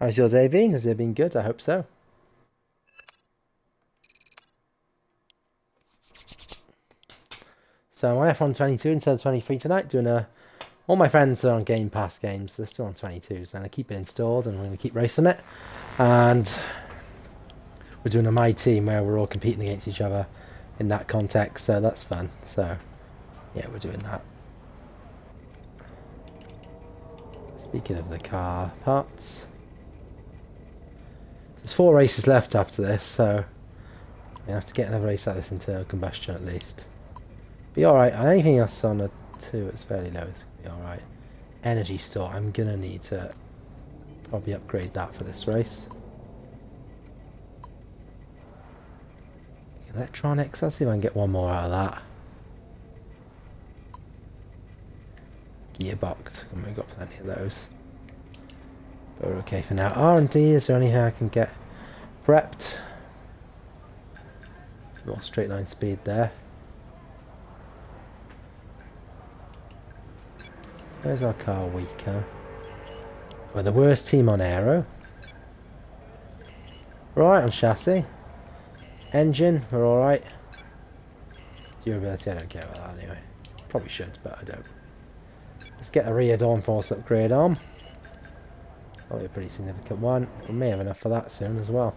How's your day been? Has it been good? I hope so. So I'm on F1 22 instead of 23 tonight, doing all my friends are on Game Pass games, they're still on 22s, and I keep it installed and we're going to keep racing it. And we're doing a MyTeam where we're all competing against each other in that context, so that's fun. So yeah, we're doing that. Speaking of the car parts, there's 4 races left after this, so you have to get another race out of this internal combustion at least. Be alright. Anything else on a 2 it's fairly low, it's gonna be alright. Energy store, I'm gonna need to probably upgrade that for this race. Electronics, let's see if I can get one more out of that. Gearbox, and we've got plenty of those. But we're okay for now. R&D, is there anything I can get prepped? More straight line speed there. Where's our car weaker? We're the worst team on aero. Right on chassis. Engine, we're alright. Durability, I don't care about that anyway. Probably should, but I don't. Let's get a rear downforce upgrade on. Probably a pretty significant one. We may have enough for that soon as well.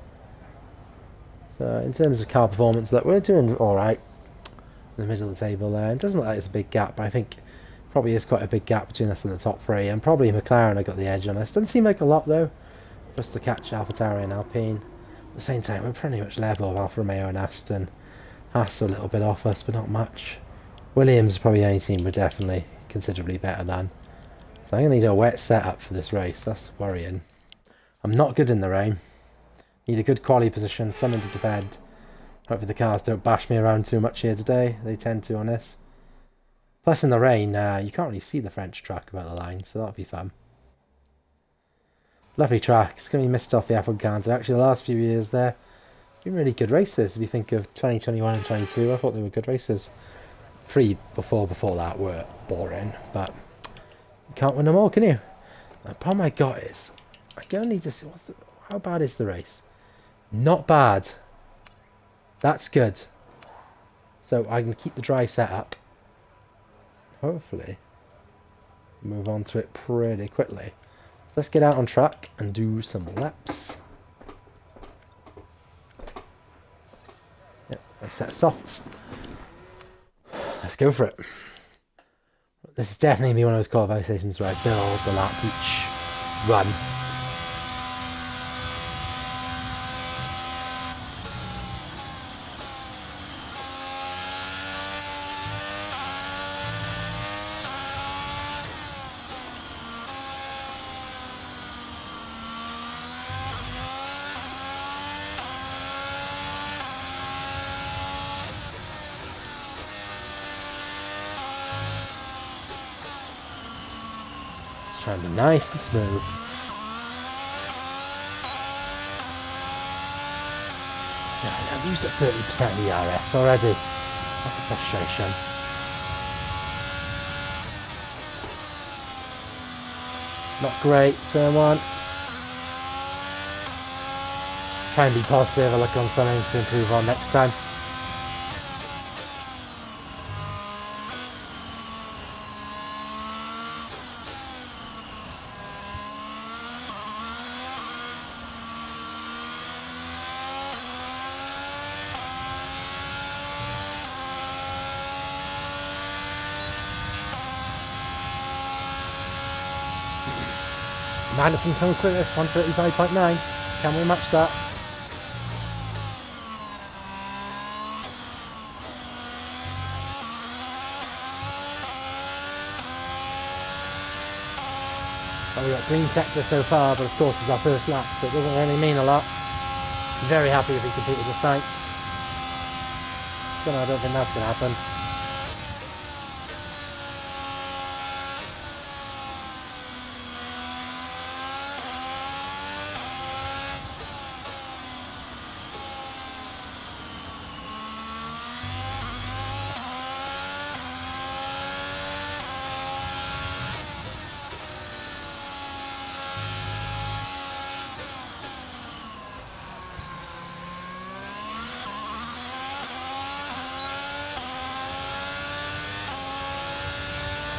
So in terms of car performance, look, we're doing alright. In the middle of the table there. It doesn't look like it's a big gap, but I think probably is quite a big gap between us and the top 3. And probably McLaren have got the edge on us. Doesn't seem like a lot though, for us to catch AlphaTauri and Alpine. At the same time, we're pretty much level with Alfa Romeo and Aston. Haas a little bit off us, but not much. Williams is probably the only team we're definitely considerably better than. So I'm going to need a wet setup for this race. That's worrying. I'm not good in the rain. Need a good quality position, something to defend. Hopefully the cars don't bash me around too much here today. They tend to on this. Plus in the rain, you can't really see the French track about the line, so that'll be fun. Lovely track. It's going to be missed off the F1 calendar. Actually, the last few years there, been really good races. If you think of 2021 and 22, I thought they were good races. 3 before that were boring, but you can't win them all, can you? The problem I got is, I'm going to need to see, how bad is the race? Not bad. That's good. So I can keep the dry setup. Hopefully move on to it pretty quickly. So let's get out on track and do some laps. Yep, nice set of softs. Let's go for it. This is definitely be one of those qualifications where I build the lap each run. Trying to be nice and smooth. Yeah, I've used it 30% ERS already. That's a frustration. Not great, turn 1. Try and be positive, I look on something to improve on next time. Madison's on quickest, 135.9. Can we match that? Well, we've got green sector so far, but of course it's our first lap, so it doesn't really mean a lot. He's very happy if he competed with Sainz. So no, I don't think that's going to happen.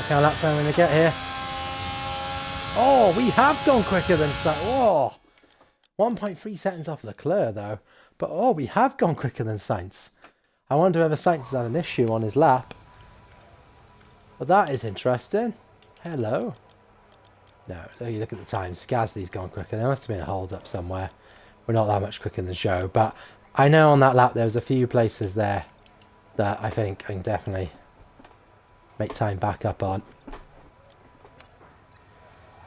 kind of lap time when they get here. Oh, we have gone quicker than Sainz. Oh, 1.3 seconds off Leclerc though. But oh, we have gone quicker than Sainz. I wonder whether Sainz has had an issue on his lap. But that is interesting. Hello. No, you look at the times. Gasly's gone quicker. There must have been a hold up somewhere. We're not that much quicker than Zhou. But I know on that lap there was a few places there that I think I can definitely make time back up on. Let's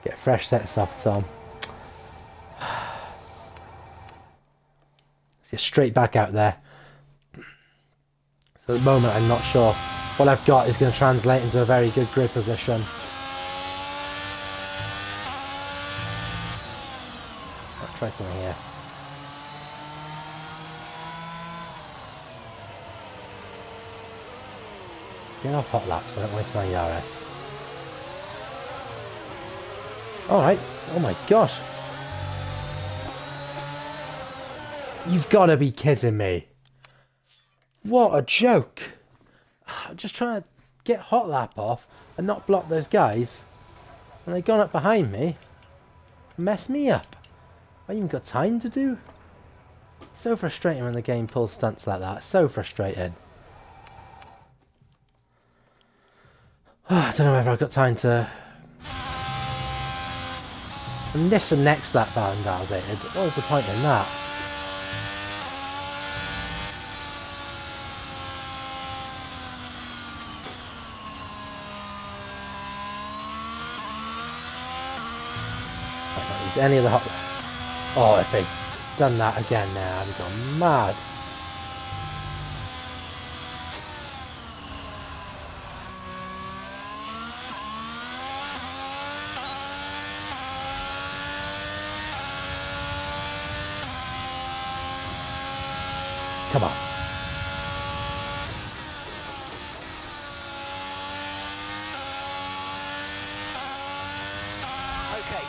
get a fresh set of softs on. Let's get straight back out there. So at the moment I'm not sure. What I've got is going to translate into a very good grid position. I'll try something here. Get off hot laps, so I don't waste my ERS. Alright, oh my gosh. You've got to be kidding me. What a joke. I'm just trying to get hot lap off and not block those guys. And they've gone up behind me and messed me up. I even got time to do. So frustrating when the game pulls stunts like that. So frustrating. I don't know whether I've got time to... And this and next lap validated. What was the point in that? I can't use any of the hot... Oh, if they'd done that again now, I'd have gone mad. Come on.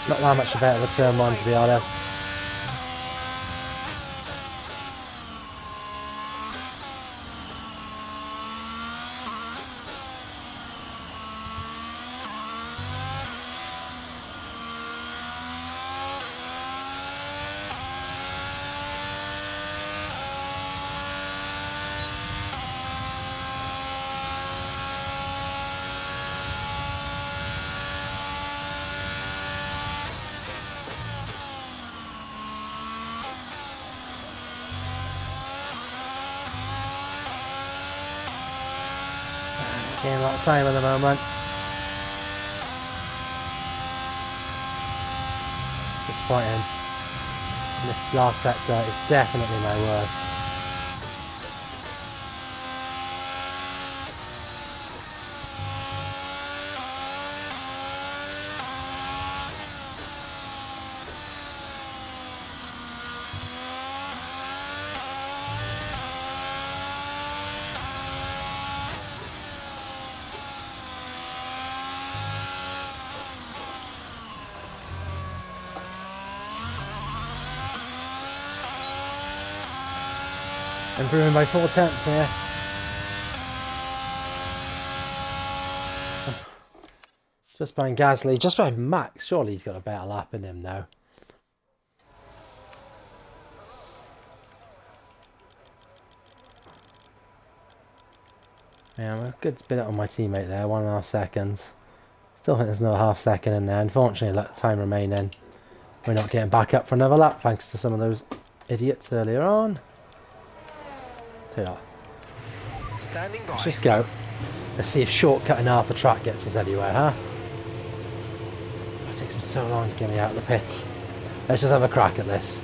Not that much better than turn one, to be honest. Getting a lot of time at the moment. Disappointing. This last sector is definitely my worst. Improving by 4 tenths here. Just behind Gasly, just behind Max. Surely he's got a better lap in him now. Yeah, I'm a good bit on my teammate there, 1.5 seconds. Still think there's another half second in there. Unfortunately, let the time remaining. We're not getting back up for another lap thanks to some of those idiots earlier on. So yeah. Let's just go. Let's see if shortcutting half the track gets us anywhere, huh? It takes them so long to get me out of the pits. Let's just have a crack at this.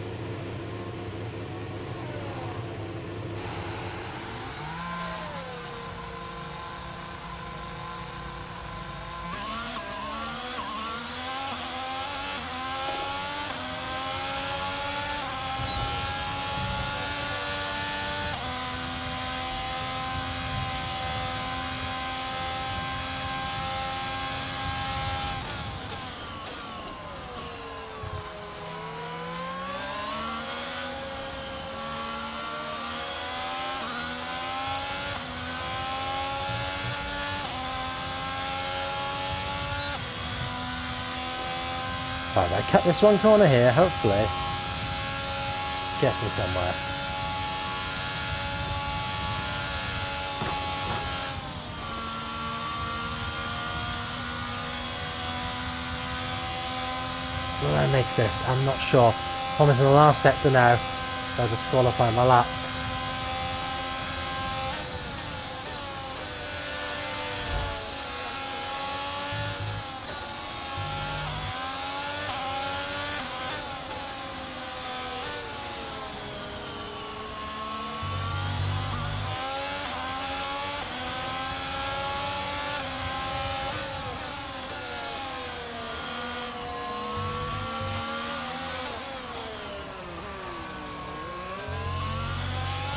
Alright, I cut this one corner here, hopefully. Gets me somewhere. Will I make this? I'm not sure. Almost in the last sector now. I'll disqualify my lap.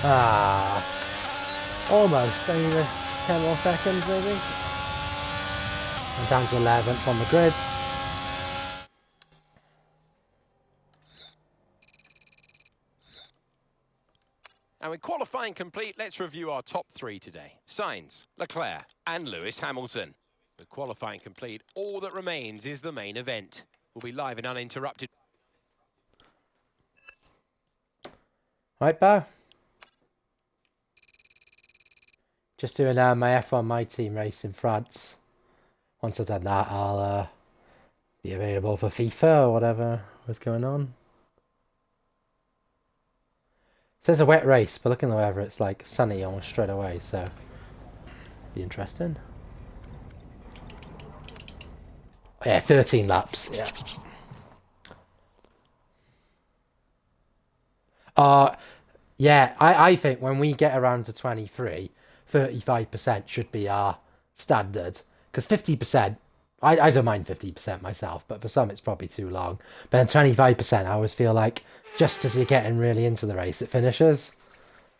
Ah, almost. Only 10 more seconds, maybe. And down to 11th on the grid. And with qualifying complete, let's review our top 3 today. Sainz, Leclerc and Lewis Hamilton. With qualifying complete, all that remains is the main event. We'll be live and uninterrupted. Right, Bo. Just doing my F1 MyTeam race in France. Once I've done that, I'll be available for FIFA or whatever was going on. It says a wet race, but looking at the weather, it's like sunny almost straight away, so be interesting. Yeah, 13 laps. Yeah. Yeah, I think when we get around to 23, 35% should be our standard. Because 50%, I don't mind 50% myself, but for some it's probably too long. But then 25%, I always feel like just as you're getting really into the race, it finishes.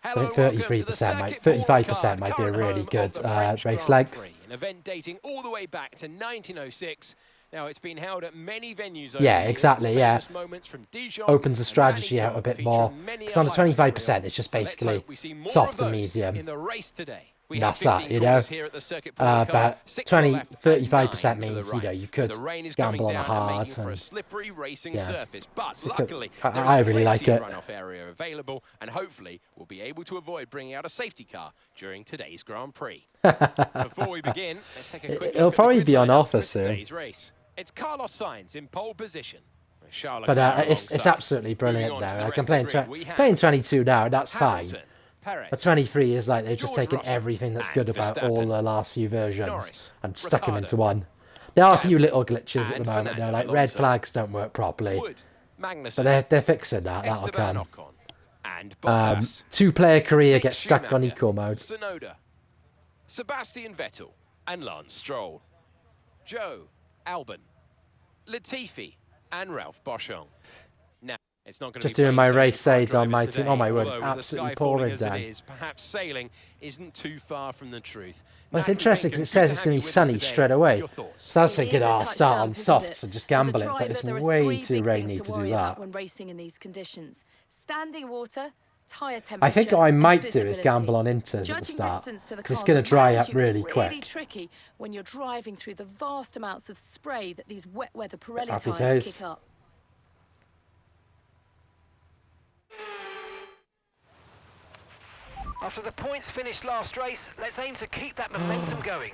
Hello, I think 35% might be a really good race length. An event dating all the way back to 1906. Now, it's been held at many venues. Yeah, exactly, yeah. Dijon, opens the strategy out a bit more. Because on the 25%, it's just basically soft and medium. In the race today. That's that, you know. But 35% means, you know, you could gamble on a hard. And, slippery racing yeah. surface, but luckily, I really like it. Runoff area available, and hopefully we'll be able to avoid bringing out a safety car during today's Grand Prix. Before we begin, let's take a quick It'll look probably at be the on grid lineup offer for soon. today's race. It's Carlos Sainz in pole position. But it's absolutely brilliant there. I can play in 22 now, that's fine. But 23 is like they've just taken everything that's good about all the last few versions and stuck them into one. There are a few little glitches at the moment, though, like red flags don't work properly. But they're fixing that, that'll come. 2-player career gets stuck on eco mode. Sebastian Vettel and Lance Stroll. Joe Albon, Latifi and Ralph Boschung. Now, it's not going to Just be doing my race aids on my MyTeam. Oh my word, it's absolutely pouring down. Perhaps sailing isn't too far from the truth. Well, it's interesting because it says it's going to be sunny straight away. So I was thinking, oh, I'll start on softs and just gamble it, but it's way too rainy to do that. When racing in these conditions, standing water, tyre temperature, I think what I might do is gamble on inters at the start, because it's going to dry up really quick. It's really tricky when you're driving through the vast amounts of spray that these wet weather Pirelli tyres kick up. After the points finished last race, let's aim to keep that momentum going.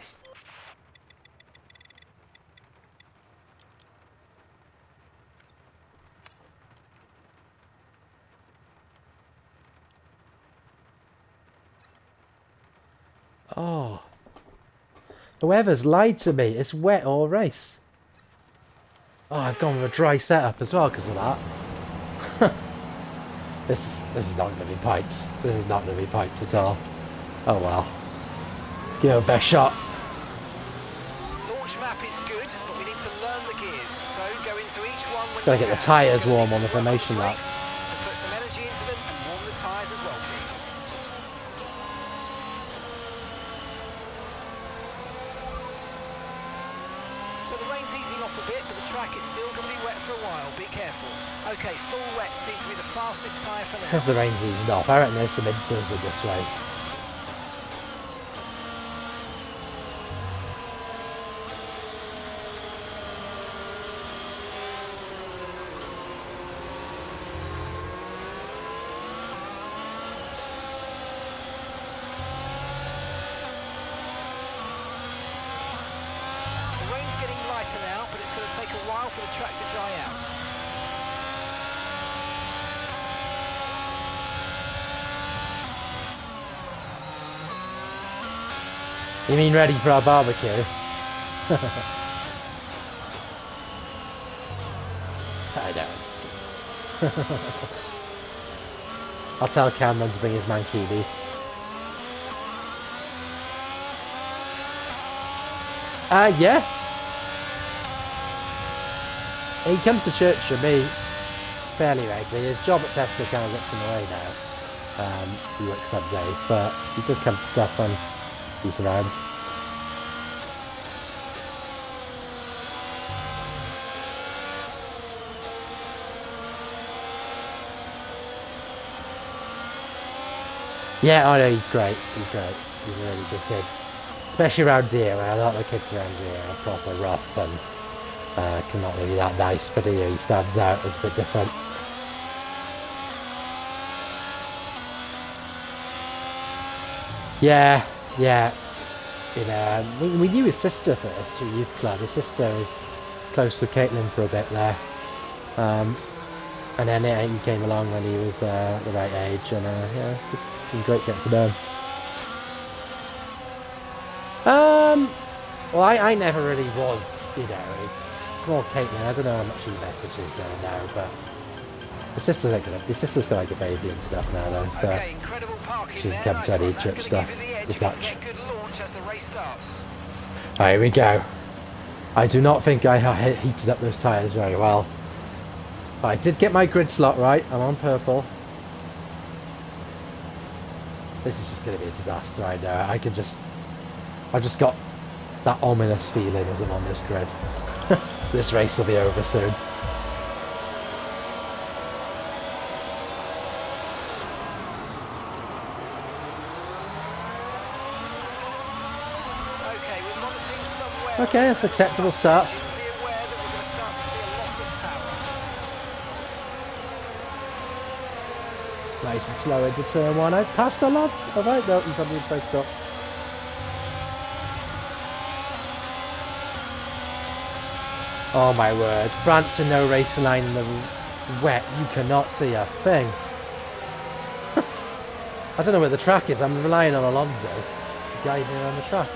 Oh. The weather's lied to me. It's wet all race. Oh, I've gone with a dry setup as well because of that. This is not going to be pints. This is not going to be pints at all. Oh well. Let's give it a best shot. Launch map is good, but we need to learn the gears. So go into each one when Gotta get the tyres warm on the formation lap. And put some energy into them and warm the tyres as well, please. So the rain's easing off a bit, but the track is still going to be wet for a while. Be careful. Okay, full wet seems to be the fastest tyre for now. Since the rain's easing off, I reckon there's some inters in this race. while for the track to dry out. You mean ready for our barbecue? I don't. I'll tell Cameron to bring his mankini. Yeah. He comes to church with me fairly regularly. His job at Tesco kind of gets in the way now. He works some days, but he does come to stuff when he's around. Yeah, I know, he's great. He's great. He's a really good kid. Especially around here, where a lot of the kids around here are proper rough and not really that nice, but he stands out as a bit different. Yeah. You know, we knew his sister first through youth club. His sister was close with Caitlin for a bit there. And then he came along when he was the right age, and yeah, it's just been great getting to know him. Well, I never really was, you know, for Caitlin. I don't know how much he messages now, but his sister's got like a baby and stuff now, though, so Okay, incredible parking she's there. come to any That's church gonna stuff give you the edge as if you much. get good launch as the race starts. Alright, here we go. I do not think I heated up those tyres very well. But I did get my grid slot right. I'm on purple. This is just going to be a disaster right now. I've just got that ominous feeling as I'm on this grid. This race will be over soon. Okay, we're monitoring somewhere. Okay, that's an acceptable start. Be aware that we're going to start to see a loss of power. Nice and slow into turn one. I passed a lot. Alright, no, he's on the inside stop. Oh my word. France and no race line in the wet. You cannot see a thing. I don't know where the track is. I'm relying on Alonso to guide me around the track.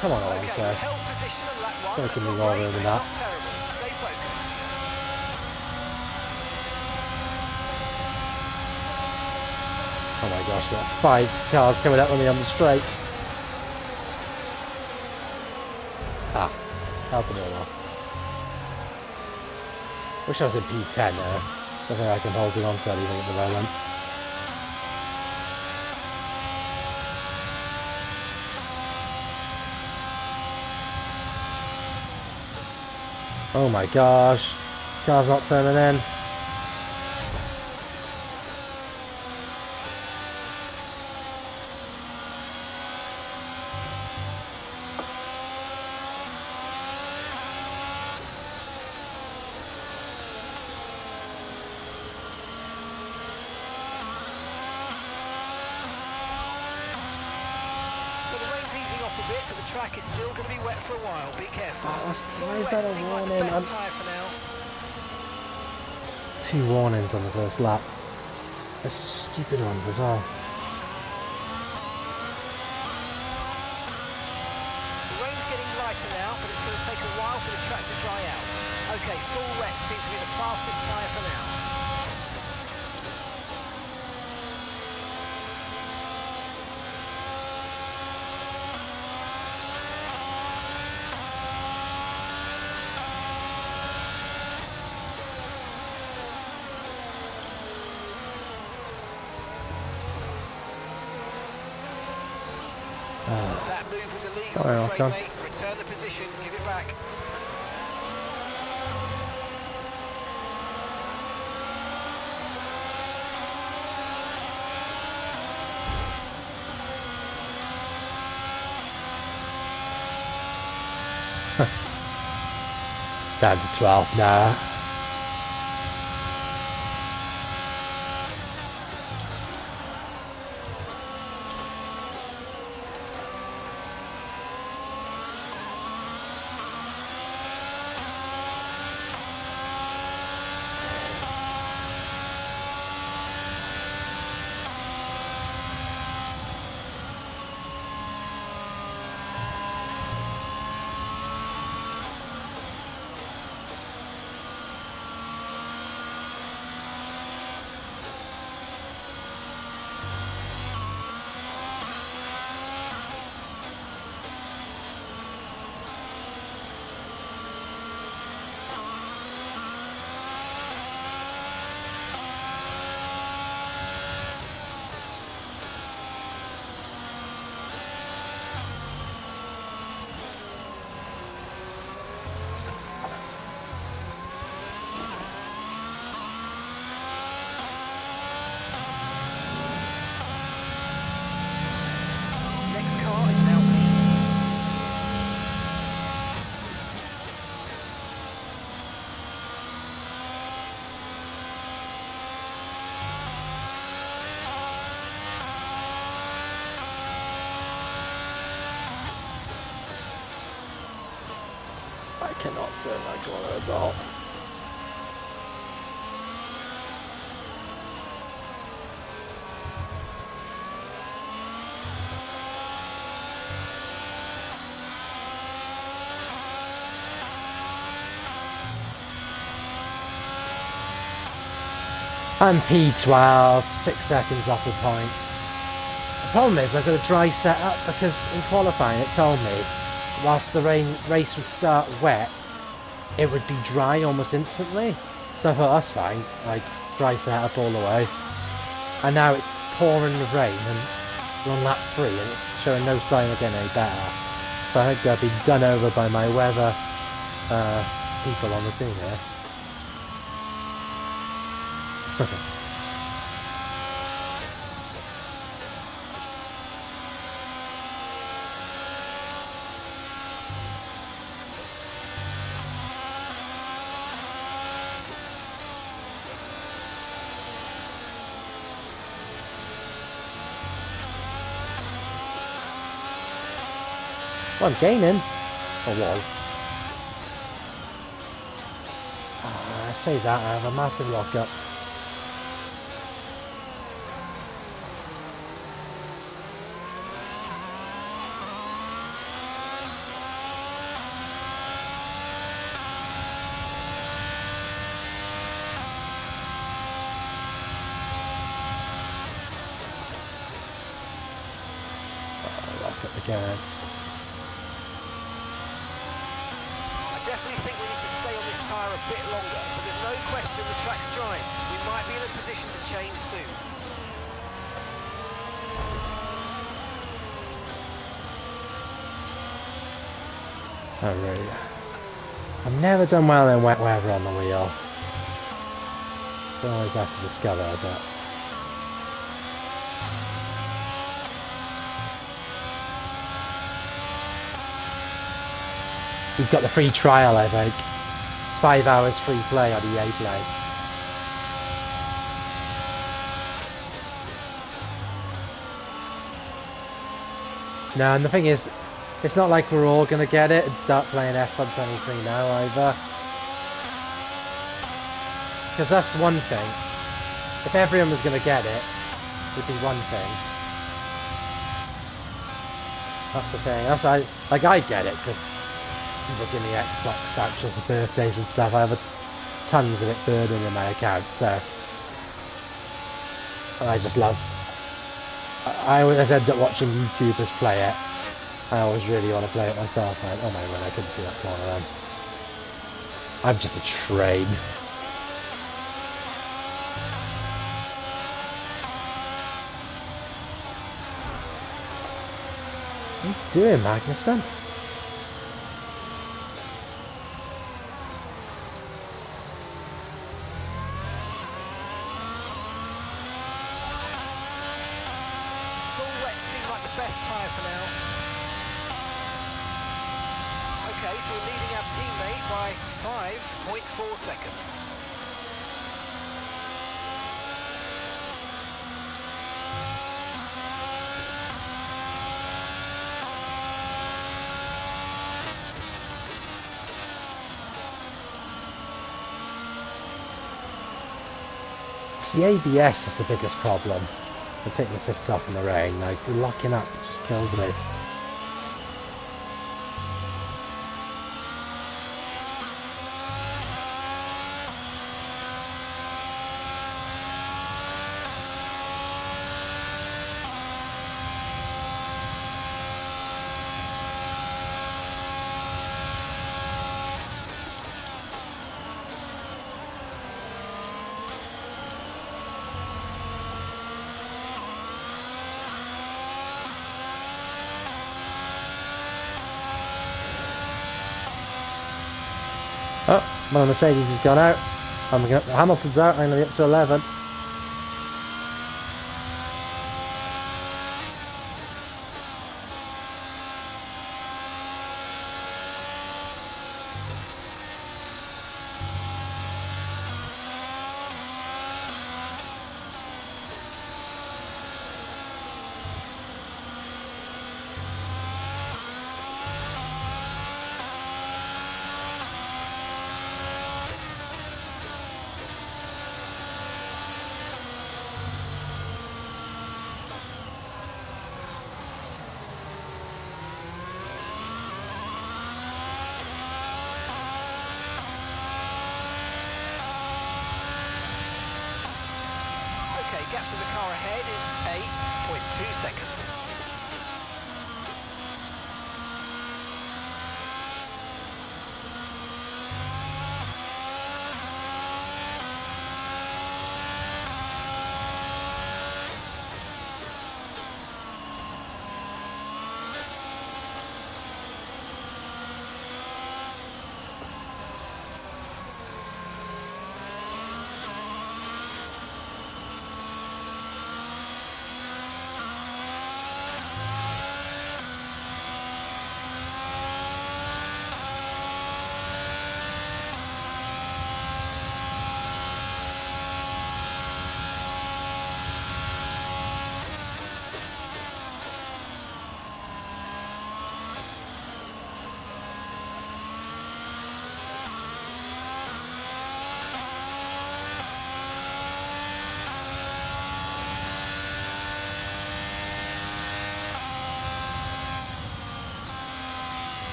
Come on, Alonso. Okay, held position on lap one. Don't give me That's more not room great, than but that. it's not terrible. Stay focused. Oh my gosh, we've got 5 cars coming up on me on the straight. Ah, helping it off. Wish I was in P10 there. Don't think I can hold it on to anything at the moment. Oh my gosh. Car's not turning in. So the rain's easing off a bit, but the track is still going to be wet for a while. Be careful. Why is that a Seem like the warning? best tyre for now. 2 warnings on the first lap. They're stupid ones as well. The rain's getting lighter now, but it's going to take a while for the track to dry out. Okay, full wet seems to be the fastest tyre for now. That move was illegal, Oh, I'm afraid, okay. mate. Return the position, give it back. Down to 12 now. cannot turn that corner at all. I'm P12, 6 seconds off the points. The problem is I've got a dry setup because in qualifying it told me whilst the race would start wet, it would be dry almost instantly. So I thought that's fine, like dry setup all the way. And now it's pouring with rain and we're on lap 3 and it's showing no sign of getting any better. So I think I'll be done over by my weather people on the team here. Well, I'm gaining. Or was. I say that, I have a massive lockup. Lockup again. A bit longer, but there's no question the track's dry. We might be in a position to change soon. Oh really? I've never done well in wet weather on the wheel. Don't always have to discover a bit. He's got the free trial, I think. 5 hours free play on EA Play. No, and the thing is, it's not like we're all going to get it and start playing F1 23 now either. Because that's one thing. If everyone was going to get it, it'd be one thing. That's the thing. That's I get it because people give me Xbox vouchers for birthdays and stuff. I have tons of it burning in my account, so I just love. I always end up watching YouTubers play it. I always really want to play it myself. Like, oh my god, I couldn't see that corner then. I'm just a train. What are you doing, Magnussen? Best tyre for now. Okay, so we're leading our teammate by 5.4 seconds. It's the ABS that's the biggest problem. I'm taking the assists off in the rain, like the locking up just kills me. Oh, my Mercedes has gone out. Hamilton's out, I'm going to be up to 11. Gap to the car ahead is 8.2 seconds.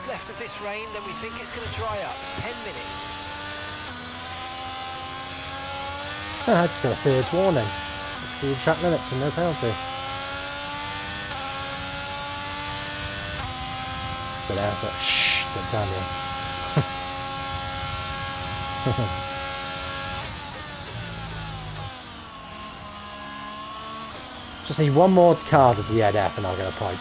Left of this rain, then we think it's going to dry up. 10 minutes. I just got a third warning. Exceed track limits and no penalty. But shh, don't tell me. Just need one more car to DNF and I'll get a point.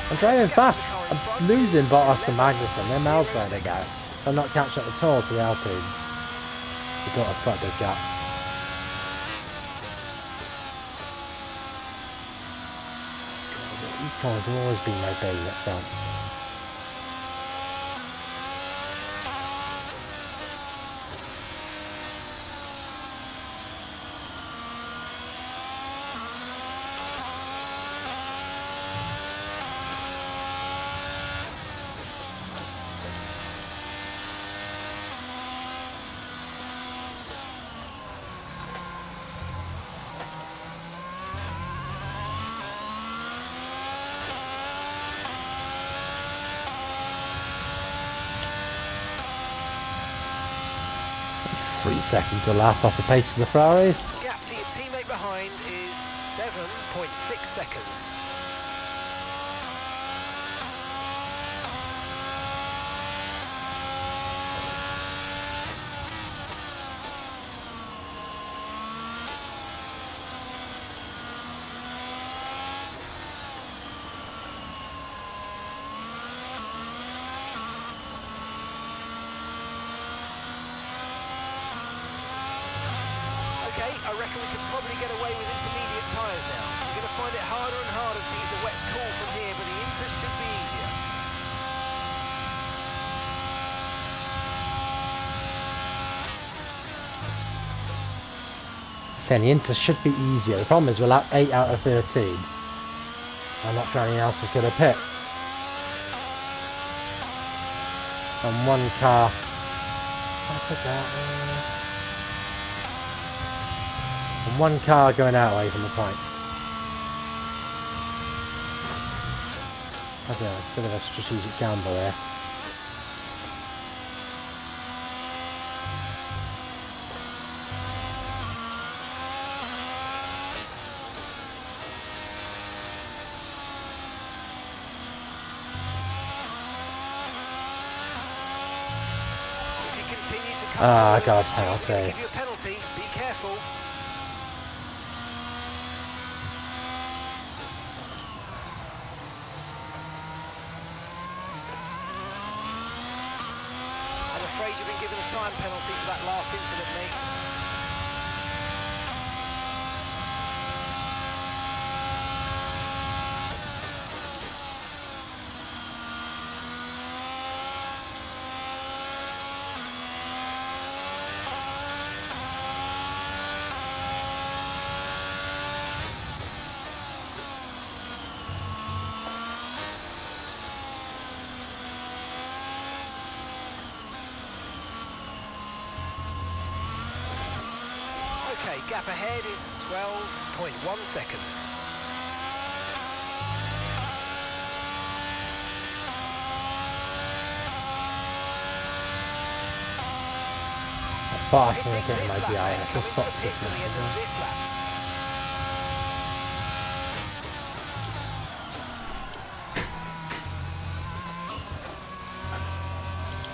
I'm driving fast. I'm losing Bottas and Magnussen. They're miles where they go. I'm not catching up at all to the Alpines. We don't have quite a big gap. These cars have always been my bane at France. Three seconds a lap off the pace of the Ferraris. Gap to your teammate behind is 7.6 seconds. I reckon we could probably get away with intermediate tyres now. You're going to find it harder and harder to use the wet cool from here, but the inter should be easier. Saying the inter should be easier. The problem is we're lap 8 out of 13. I'm not sure anything else is going to pit. And one car. What's that? And one car going out away from the points. I don't know, it's a bit of a strategic gamble here. Ah, I got a Give penalty. you a penalty, be careful. I'm afraid you've been given a time penalty for that last incident, mate. Okay, gap ahead is 12.1 seconds. Boston are getting my This lap, DIS. coming This to box the is pits at the end of this lap.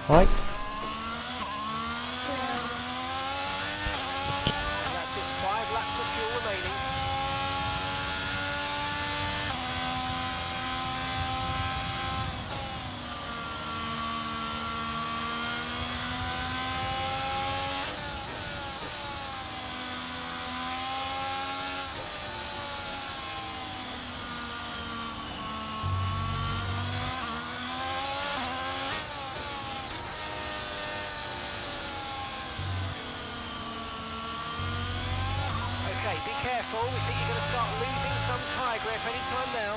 right. And that's just 5 laps of fuel remaining. Okay, be careful. We think you're going to start losing some tyre grip any time now.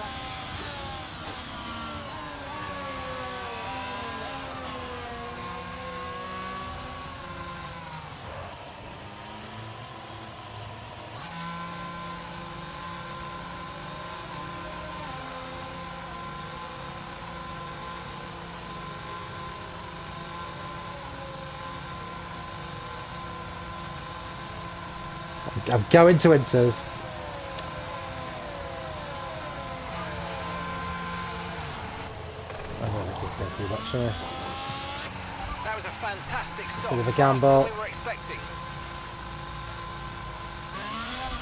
I'm going to Inters. I don't think it's going too much, That was a fantastic stop. Bit of a Faster than gamble. we were expecting.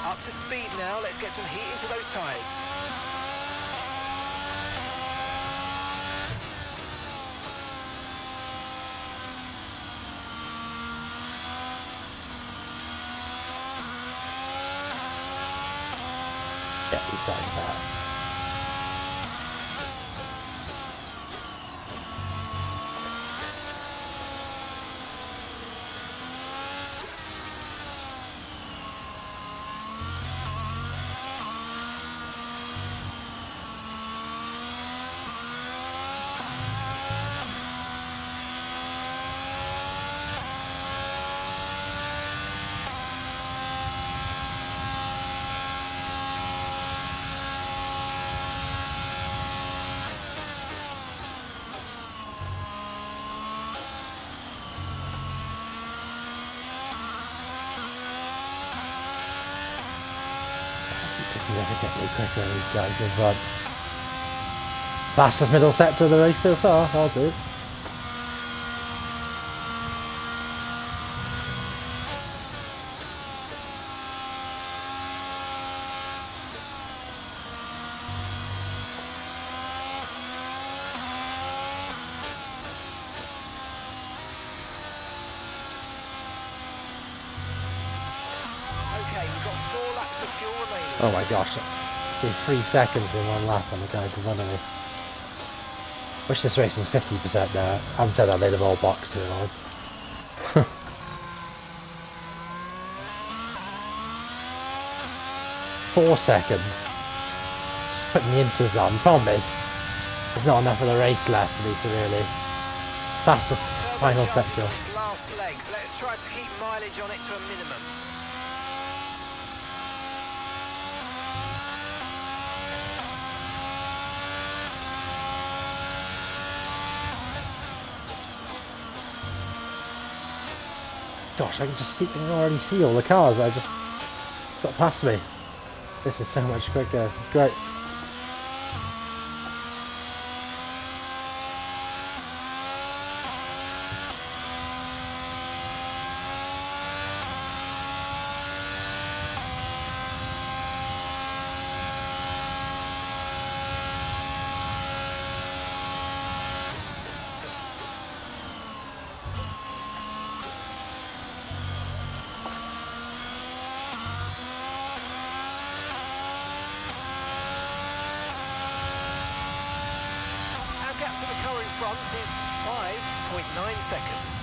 Up to speed now. Let's get some heat into those tyres. Yeah, he started about. Significantly quicker than these guys in front. Fastest middle sector of the race so far, I'll do. Okay, we've got 4 laps of fuel remaining. Oh my gosh, doing 3 seconds in one lap on the guys in front of me. Wish this race was 50% now. I haven't said that they'd have all boxed to be honest. 4 seconds. Just putting the inters on. Problem is, there's not enough of the race left for me to really. Fastest final sector. On its last legs. Let's try to keep mileage on it to a minimum. Gosh, I can just see, I can already see all the cars that I just got past me. This is so much quicker. This is great. front is 5.9 seconds.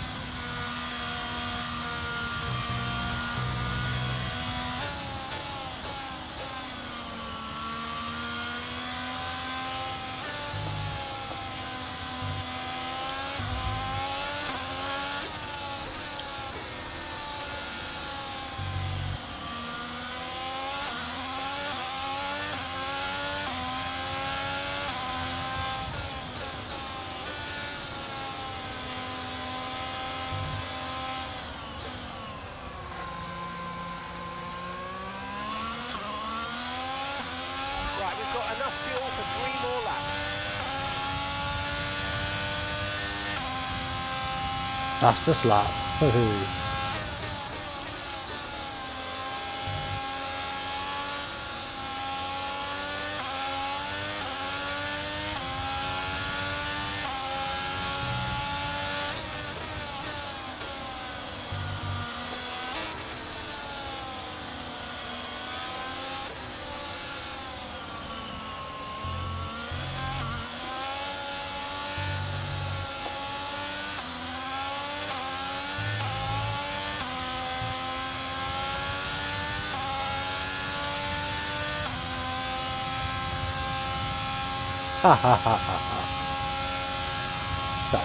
Right, we've got enough fuel for 3 more laps. Fastest lap. Ha ha ha ha ha. So.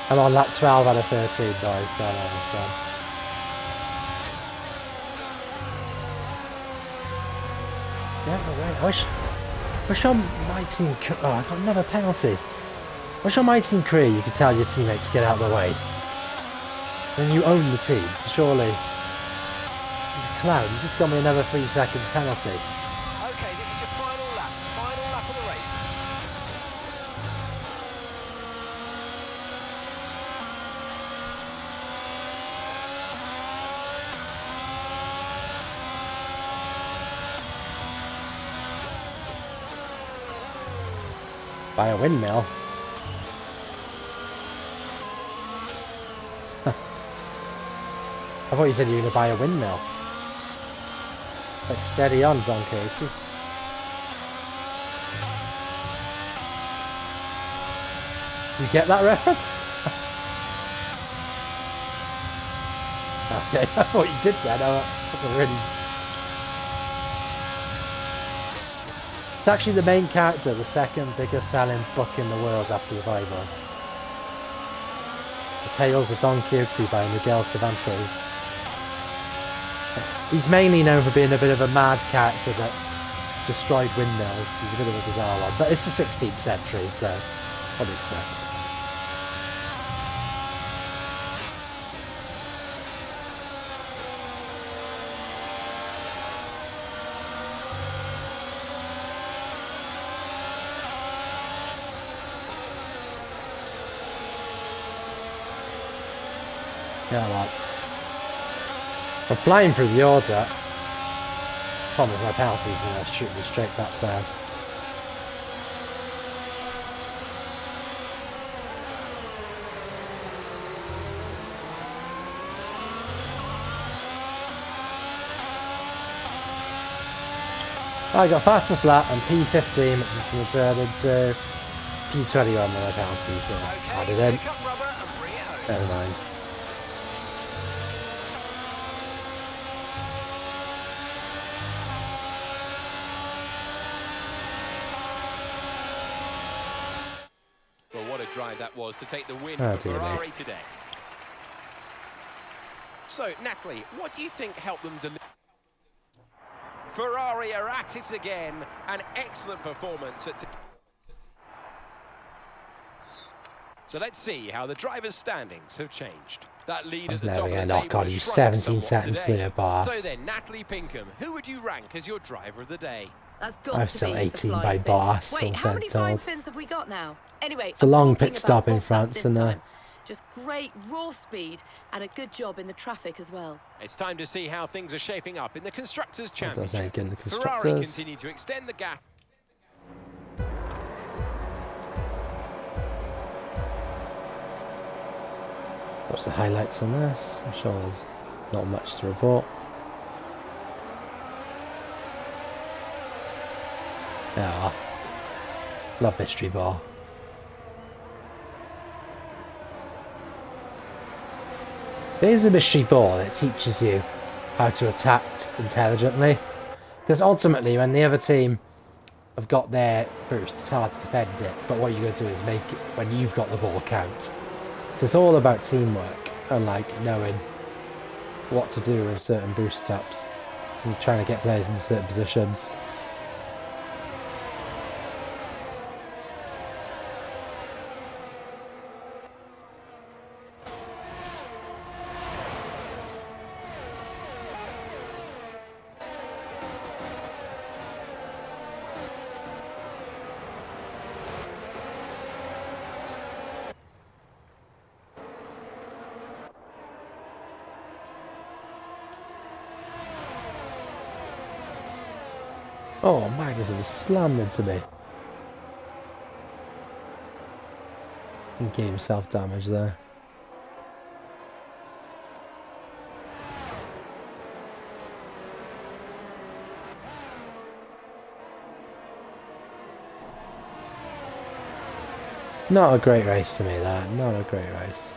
I'm on lap 12 out of 13, guys, so I've done. Yeah, no way. I wish on my team. Oh, I got another penalty. I wish on my team career you could tell your teammate to get out of the way. Then you own the team, so surely. He's a clown, he's just got me another 3 seconds penalty. Okay, this is your final lap of the race. By a windmill. I thought you said you were going to buy a windmill. Like, steady on, Don Katie. Do you get that reference? Okay, I thought you did that. Oh, that's a really... It's actually the main character, the second biggest selling book in the world after the Bible. The Tales of Don Quixote by Miguel Cervantes. He's mainly known for being a bit of a mad character that destroyed windmills. He's a bit of a bizarre one. But it's the 16th century, so what do you expect? Yeah, like I'm flying through the order. Problem is my penalties and they'll shoot me straight back down. I got fastest lap and P15, which is going to turn into P21 with my penalties, so add it in. Never mind. Well, what a drive that was to take the win Oh, for Ferrari today. So, Natalie, what do you think helped them deliver? Ferrari are at it again. An excellent performance. So let's see how the drivers' standings have changed. That lead I at was the never top of going the to table knock on has you. shrunk 17 somewhat seconds today. clear, boss. So then, Natalie Pinkham, who would you rank as your driver of the day? That's got I'm to still be 18 the fly by fin. boss, Wait, so how said many flying told. fins have we got now? Anyway, It's a I'm long talking pit stop about in Bottas France, this and time. Just great raw speed and a good job in the traffic as well. It's time to see how things are shaping up in the Constructors' That does Championship. ain't in the Ferrari Constructors. continue to extend the gap. Watch the highlights on this. I'm sure there's not much to report. Yeah, love mystery ball. There's a mystery ball that teaches you how to attack intelligently. Because ultimately, when the other team have got their boost, it's hard to defend it. But what you're going to do is make it, when you've got the ball, count. So it's all about teamwork and like knowing what to do with certain boost ups and trying to get players into certain positions. Oh, Magnussen slammed into me. He gave himself damage there. Not a great race to me, that. Not a great race.